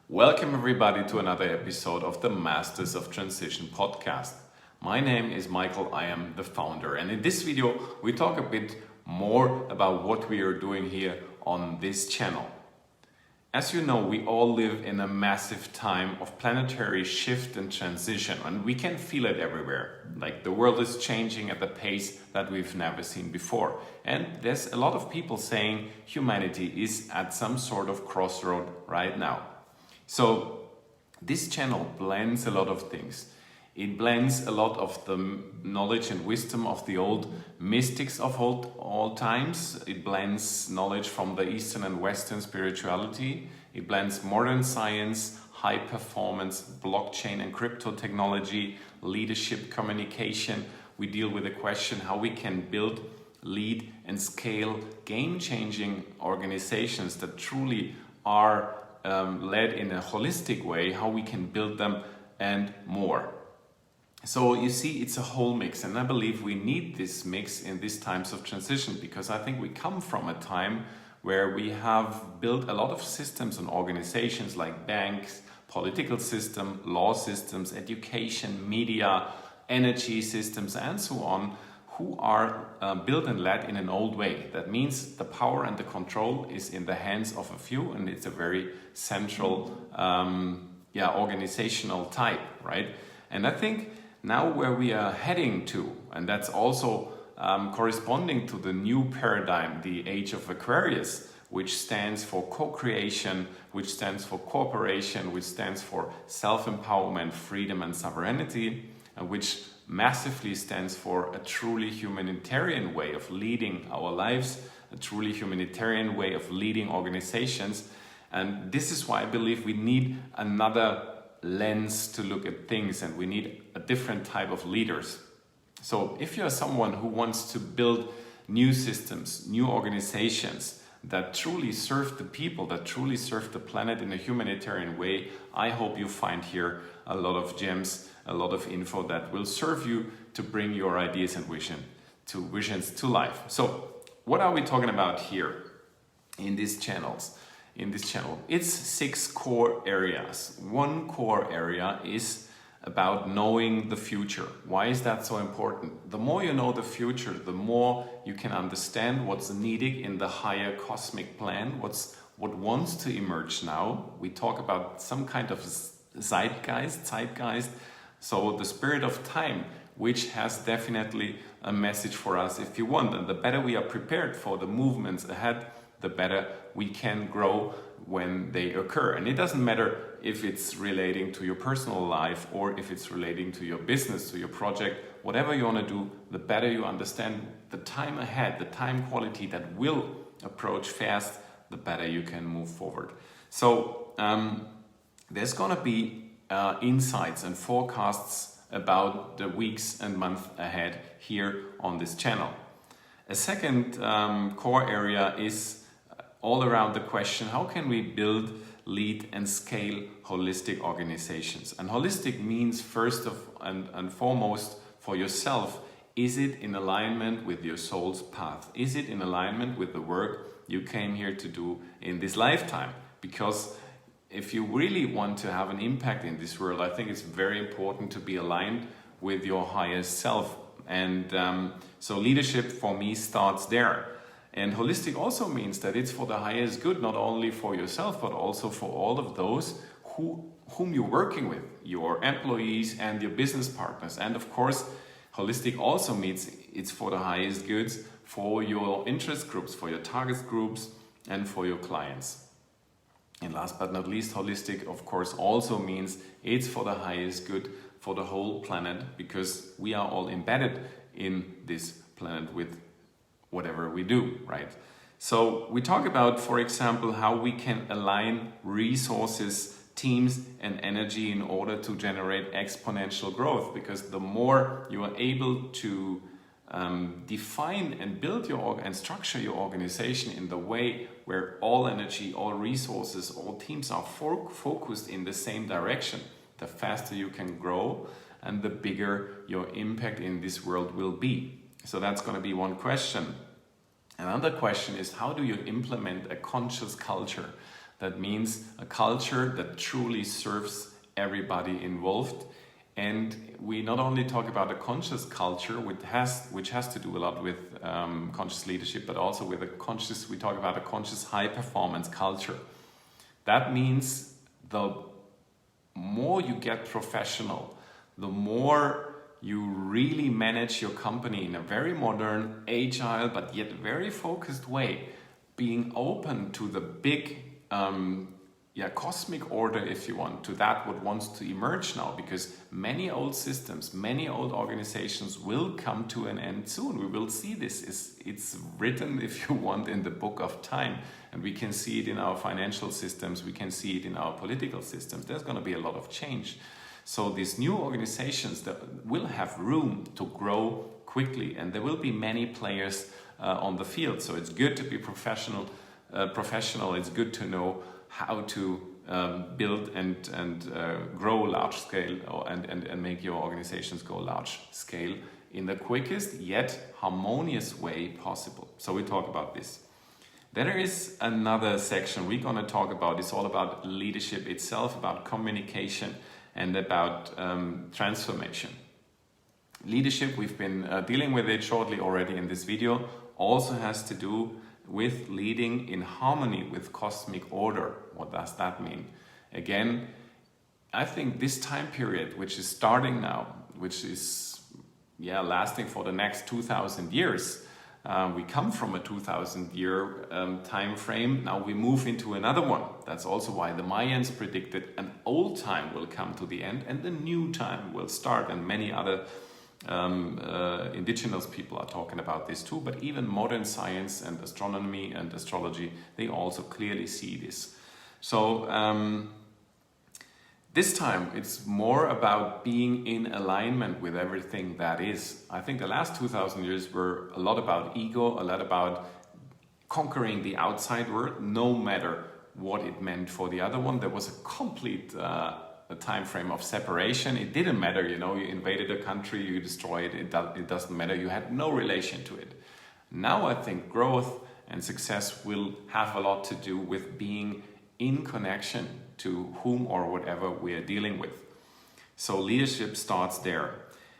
Welcome everybody to another episode of the Masters of Transition podcast. My name is Michael, I am the founder, and in this video we talk a bit more about what we are doing here on this channel. As you know, we all live in a massive time of planetary shift and transition, and we can feel it everywhere. Like the world is changing at a pace that we've never seen before. And there's a lot of people saying humanity is at some sort of crossroad right now. So this channel blends a lot of things. It blends a lot of the knowledge and wisdom of the old mystics of all times. It blends knowledge from the Eastern and Western spirituality. It blends modern science, high performance, blockchain and crypto technology, leadership, communication. We deal with the question how we can build, lead and scale game-changing organizations that truly are led in a holistic way, how we can build them and more. So you see, it's a whole mix, and I believe we need this mix in these times of transition, because I think we come from a time where we have built a lot of systems and organizations like banks, political system, law systems, education, media, energy systems and so on, who are built and led in an old way. That means the power and the control is in the hands of a few, and it's a very central organizational type, right? And I think now where we are heading to, and that's also corresponding to the new paradigm, the age of Aquarius, which stands for co-creation, which stands for cooperation, which stands for self-empowerment, freedom and sovereignty, and which massively stands for a truly humanitarian way of leading our lives, a truly humanitarian way of leading organizations. And this is why I believe we need another lens to look at things, and we need a different type of leaders. So if you're someone who wants to build new systems, new organizations that truly serve the people, that truly serve the planet in a humanitarian way, I hope you find here a lot of gems, a lot of info that will serve you to bring your ideas and visions to life. So what are we talking about here in these channels? In this channel, it's 6 core areas. One core area is about knowing the future. Why is that so important? The more you know the future, the more you can understand what's needed in the higher cosmic plan, what wants to emerge now. We talk about some kind of zeitgeist, so the spirit of time, which has definitely a message for us if you want. And the better we are prepared for the movements ahead, the better we can grow when they occur. And it doesn't matter if it's relating to your personal life or if it's relating to your business, to your project, whatever you want to do, the better you understand the time ahead, the time quality that will approach fast, the better you can move forward. So there's going to be insights and forecasts about the weeks and months ahead here on this channel. A second core area is all around the question, how can we build, lead and scale holistic organizations? And holistic means first and foremost for yourself, is it in alignment with your soul's path? Is it in alignment with the work you came here to do in this lifetime? Because if you really want to have an impact in this world, I think it's very important to be aligned with your highest self. And so leadership for me starts there. And holistic also means that it's for the highest good, not only for yourself, but also for all of those whom you're working with, your employees and your business partners. And of course, holistic also means it's for the highest goods for your interest groups, for your target groups, and for your clients. And last but not least, holistic, of course, also means it's for the highest good for the whole planet, because we are all embedded in this planet with whatever we do, right? So we talk about, for example, how we can align resources, teams and energy in order to generate exponential growth, because the more you are able to define and build and structure your organization in the way where all energy, all resources, all teams are focused in the same direction, the faster you can grow and the bigger your impact in this world will be. So that's going to be one question. Another question is, how do you implement a conscious culture? That means a culture that truly serves everybody involved. And we not only talk about a conscious culture, which has to do a lot with conscious leadership, but also with we talk about a conscious high performance culture. That means the more you get professional, the more you really manage your company in a very modern, agile, but yet very focused way, being open to the big cosmic order, if you want, to that what wants to emerge now, because many old systems, many old organizations will come to an end soon. We will see this. It's written, if you want, in the book of time, and we can see it in our financial systems, we can see it in our political systems. There's going to be a lot of change. So these new organizations that will have room to grow quickly, and there will be many players on the field. So it's good to be professional. It's good to know how to build and grow large scale and make your organizations go large scale in the quickest yet harmonious way possible. So we talk about this. There is another section we're going to talk about. It's all about leadership itself, about communication, and about transformation. Leadership, we've been dealing with it shortly already in this video, also has to do with leading in harmony with cosmic order. What does that mean? Again, I think this time period, which is starting now, which is lasting for the next 2,000 years, we come from a 2,000-year time frame. Now we move into another one. That's also why the Mayans predicted an old time will come to the end and the new time will start, and many other indigenous people are talking about this too, but even modern science and astronomy and astrology, they also clearly see this. So this time it's more about being in alignment with everything that is. I think the last 2,000 years were a lot about ego, a lot about conquering the outside world, no matter what it meant for the other one. There was a complete a time frame of separation. It didn't matter, you invaded a country, you destroyed it, it doesn't matter, you had no relation to it. Now I think growth and success will have a lot to do with being in connection to whom or whatever we are dealing with. So leadership starts there.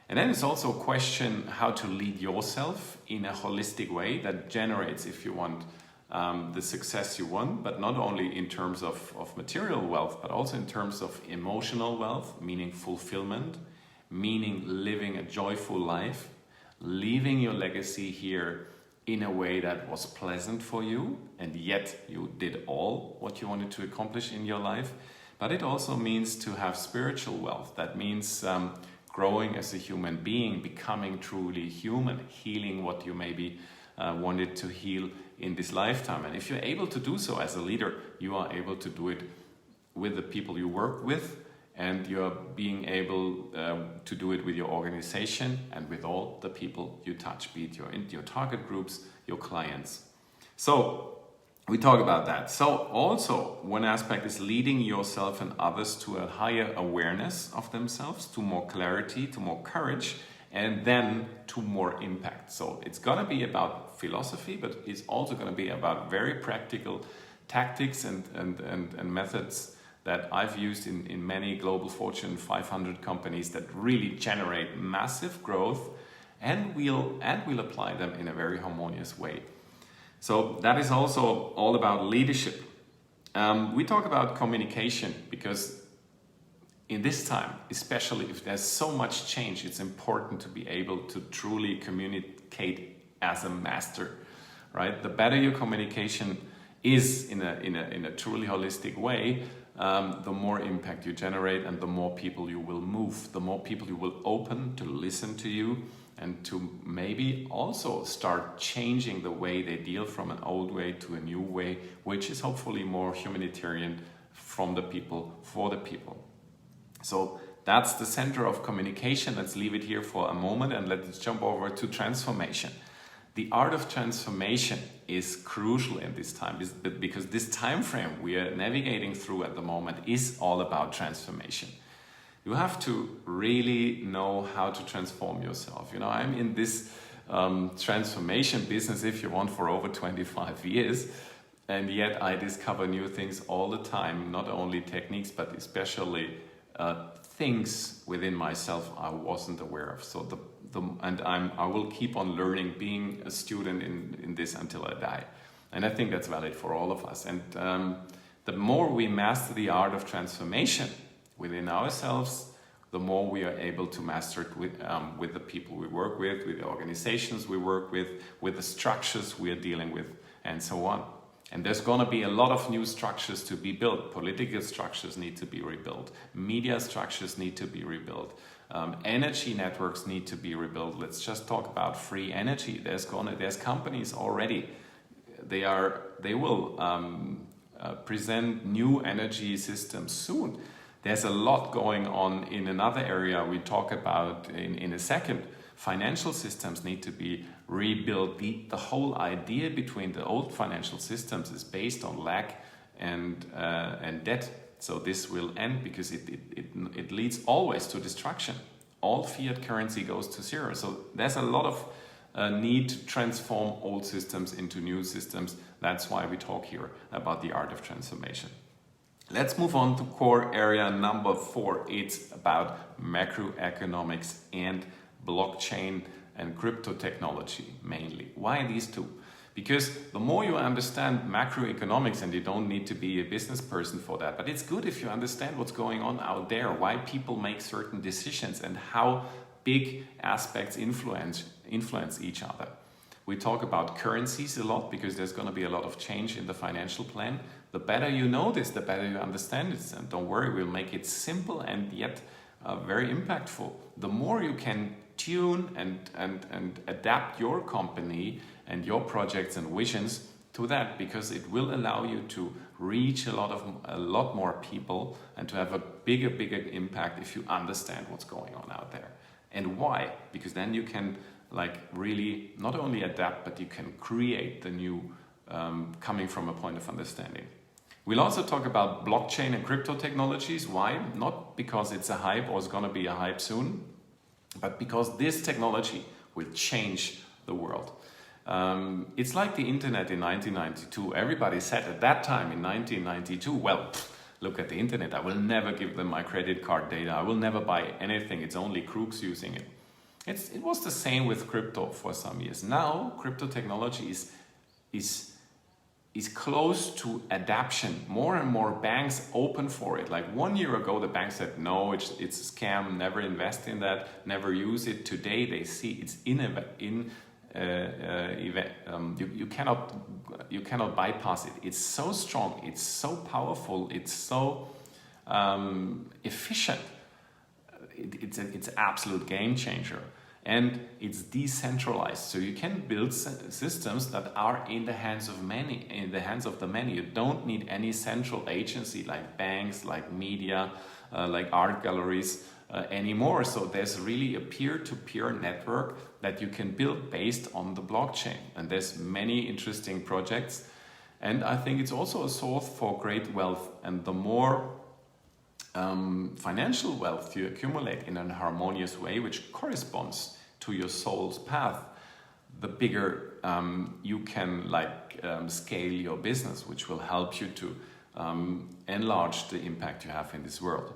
And then it's also a question how to lead yourself in a holistic way that generates, if you want, the success you want, but not only in terms of material wealth, but also in terms of emotional wealth, meaning fulfillment, meaning living a joyful life, leaving your legacy here in a way that was pleasant for you, and yet you did all what you wanted to accomplish in your life. But it also means to have spiritual wealth. That means growing as a human being, becoming truly human, healing what you maybe wanted to heal in this lifetime. And if you're able to do so as a leader, you are able to do it with the people you work with, and you're being able to do it with your organization and with all the people you touch, be it your target groups, your clients. So we talk about that. So also one aspect is leading yourself and others to a higher awareness of themselves, to more clarity, to more courage, and then to more impact. So it's going to be about philosophy, but it's also going to be about very practical tactics and methods that I've used in many global Fortune 500 companies that really generate massive growth, and we'll apply them in a very harmonious way. So that is also all about leadership. We talk about communication because in this time, especially if there's so much change, it's important to be able to truly communicate as a master, right? The better your communication is in a truly holistic way, the more impact you generate and the more people you will move, the more people you will open to listen to you and to maybe also start changing the way they deal from an old way to a new way, which is hopefully more humanitarian, from the people, for the people. So that's the center of communication. Let's leave it here for a moment and let's jump over to transformation. The art of transformation is crucial in this time because this time frame we are navigating through at the moment is all about transformation. You have to really know how to transform yourself. I'm in this transformation business, if you want, for over 25 years. And yet I discover new things all the time, not only techniques, but especially things within myself I wasn't aware of. So I will keep on learning, being a student in this until I die. And I think that's valid for all of us. And the more we master the art of transformation within ourselves, the more we are able to master it with the people we work with the organizations we work with the structures we are dealing with, and so on. And there's going to be a lot of new structures to be built. Political structures need to be rebuilt. Media structures need to be rebuilt. Energy networks need to be rebuilt. Let's just talk about free energy. There's companies already. They will present new energy systems soon. There's a lot going on in another area we talk about in a second. Financial systems need to be rebuilt. The whole idea between the old financial systems is based on lack and debt. So this will end because it leads always to destruction. All fiat currency goes to zero. So there's a lot of need to transform old systems into new systems. That's why we talk here about the art of transformation. Let's move on to core area number 4. It's about macroeconomics and blockchain and crypto technology mainly. Why these two? Because the more you understand macroeconomics, and you don't need to be a business person for that, but it's good if you understand what's going on out there, why people make certain decisions and how big aspects influence each other. We talk about currencies a lot because there's going to be a lot of change in the financial plan. The better you know this, the better you understand it. And don't worry, we'll make it simple and yet very impactful. The more you can tune and adapt your company and your projects and visions to that, because it will allow you to reach a lot more people and to have a bigger impact if you understand what's going on out there. And why? Because then you can really not only adapt, but you can create the new coming from a point of understanding. We'll also talk about blockchain and crypto technologies. Why? Not because it's a hype or it's going to be a hype soon, but because this technology will change the world. It's like the internet in 1992. Everybody said at that time in 1992, well, look at the internet. I will never give them my credit card data. I will never buy anything. It's only crooks using it. It was the same with crypto for some years. Now, crypto technology is close to adoption. More and more banks open for it. Like 1 year ago, the bank said, no, it's a scam, never invest in that, never use it. Today, they see it's you cannot bypass it. It's so strong, it's so powerful, it's so efficient. It's an absolute game changer. And it's decentralized, so you can build systems that are in the hands of the many. You don't need any central agency like banks, like media, like art galleries anymore. So there's really a peer-to-peer network that you can build based on the blockchain. And there's many interesting projects. And I think it's also a source for great wealth. And the more financial wealth you accumulate in a harmonious way, which corresponds to your soul's path, the bigger you can scale your business, which will help you to enlarge the impact you have in this world.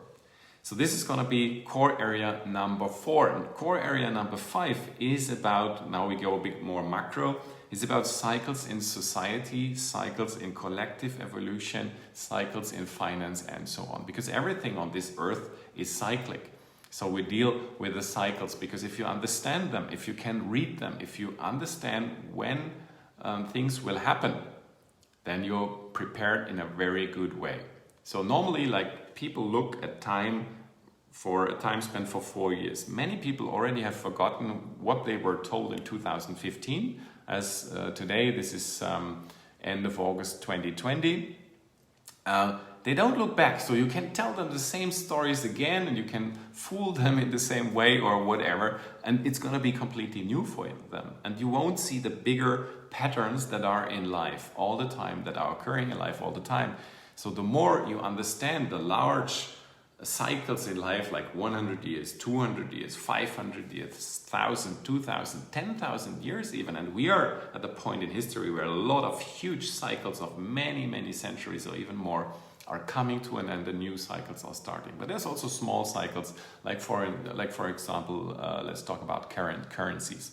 So this is going to be core area number 4. And core area number 5 is about, now we go a bit more macro, is about cycles in society, cycles in collective evolution, cycles in finance, and so on. Because everything on this earth is cyclic. So we deal with the cycles, because if you understand them, if you can read them, if you understand when things will happen, then you're prepared in a very good way. So normally, people look at time for a time span for 4 years. Many people already have forgotten what they were told in 2015. As today, this is end of August 2020. They don't look back, so you can tell them the same stories again and you can fool them in the same way or whatever, and it's going to be completely new for them. And you won't see the bigger patterns that are in life all the time, that are occurring in life all the time. So the more you understand the large cycles in life like 100 years, 200 years, 500 years, 1,000, 2,000, 10,000 years even. And we are at the point in history where a lot of huge cycles of many, many centuries or even more are coming to an end and new cycles are starting. But there's also small cycles, like for example, let's talk about currencies.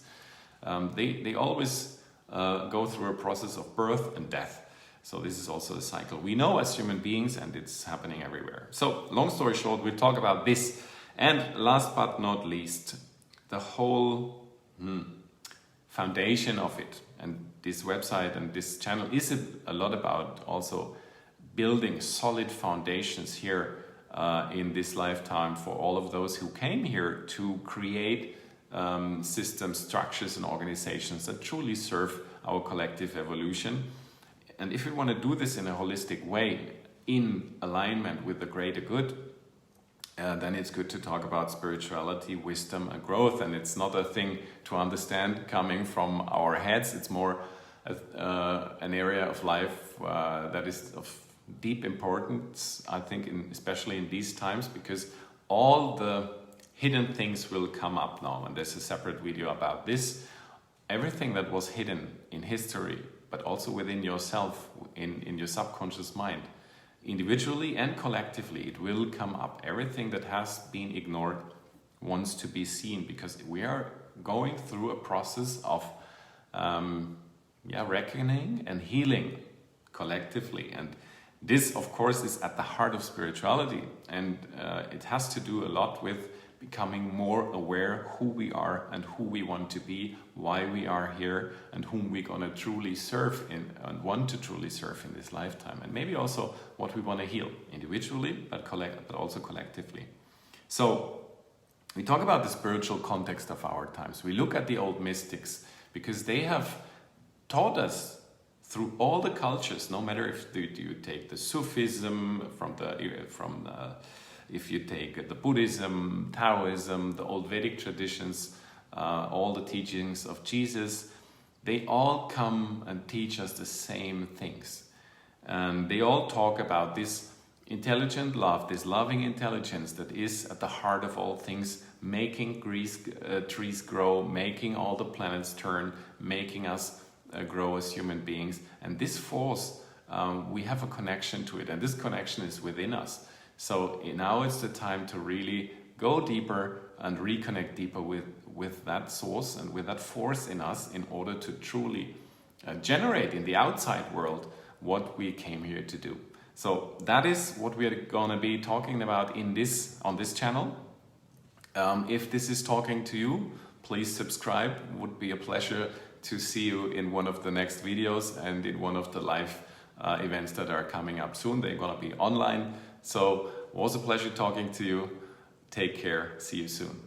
They always go through a process of birth and death. So this is also a cycle we know as human beings, and it's happening everywhere. So long story short, we'll talk about this. And last but not least, the whole foundation of it. And this website and this channel is a lot about also building solid foundations here in this lifetime for all of those who came here to create systems, structures and organizations that truly serve our collective evolution. And if we want to do this in a holistic way, in alignment with the greater good, then it's good to talk about spirituality, wisdom and growth. And it's not a thing to understand coming from our heads. It's more an area of life that is of deep importance, I think, especially in these times, because all the hidden things will come up now. And there's a separate video about this. Everything that was hidden in history, but also within yourself, in your subconscious mind, individually and collectively, it will come up. Everything that has been ignored wants to be seen, because we are going through a process of reckoning and healing collectively. And this, of course, is at the heart of spirituality, and it has to do a lot with becoming more aware who we are and who we want to be, why we are here, and whom we're going to truly serve in and want to truly serve in this lifetime, and maybe also what we want to heal individually, but also collectively. So we talk about the spiritual context of our times. We look at the old mystics because they have taught us through all the cultures, no matter if you take the Sufism if you take the Buddhism, Taoism, the old Vedic traditions, all the teachings of Jesus, they all come and teach us the same things. And they all talk about this intelligent love, this loving intelligence that is at the heart of all things, making trees grow, making all the planets turn, making us grow as human beings. And this force, we have a connection to it, and this connection is within us. So now it's the time to really go deeper and reconnect deeper with that source and with that force in us, in order to truly generate in the outside world what we came here to do. So that is what we're going to be talking about on this channel. If this is talking to you, please subscribe. It would be a pleasure to see you in one of the next videos and in one of the live events that are coming up soon. They're going to be online. So it was a pleasure talking to you. Take care. See you soon.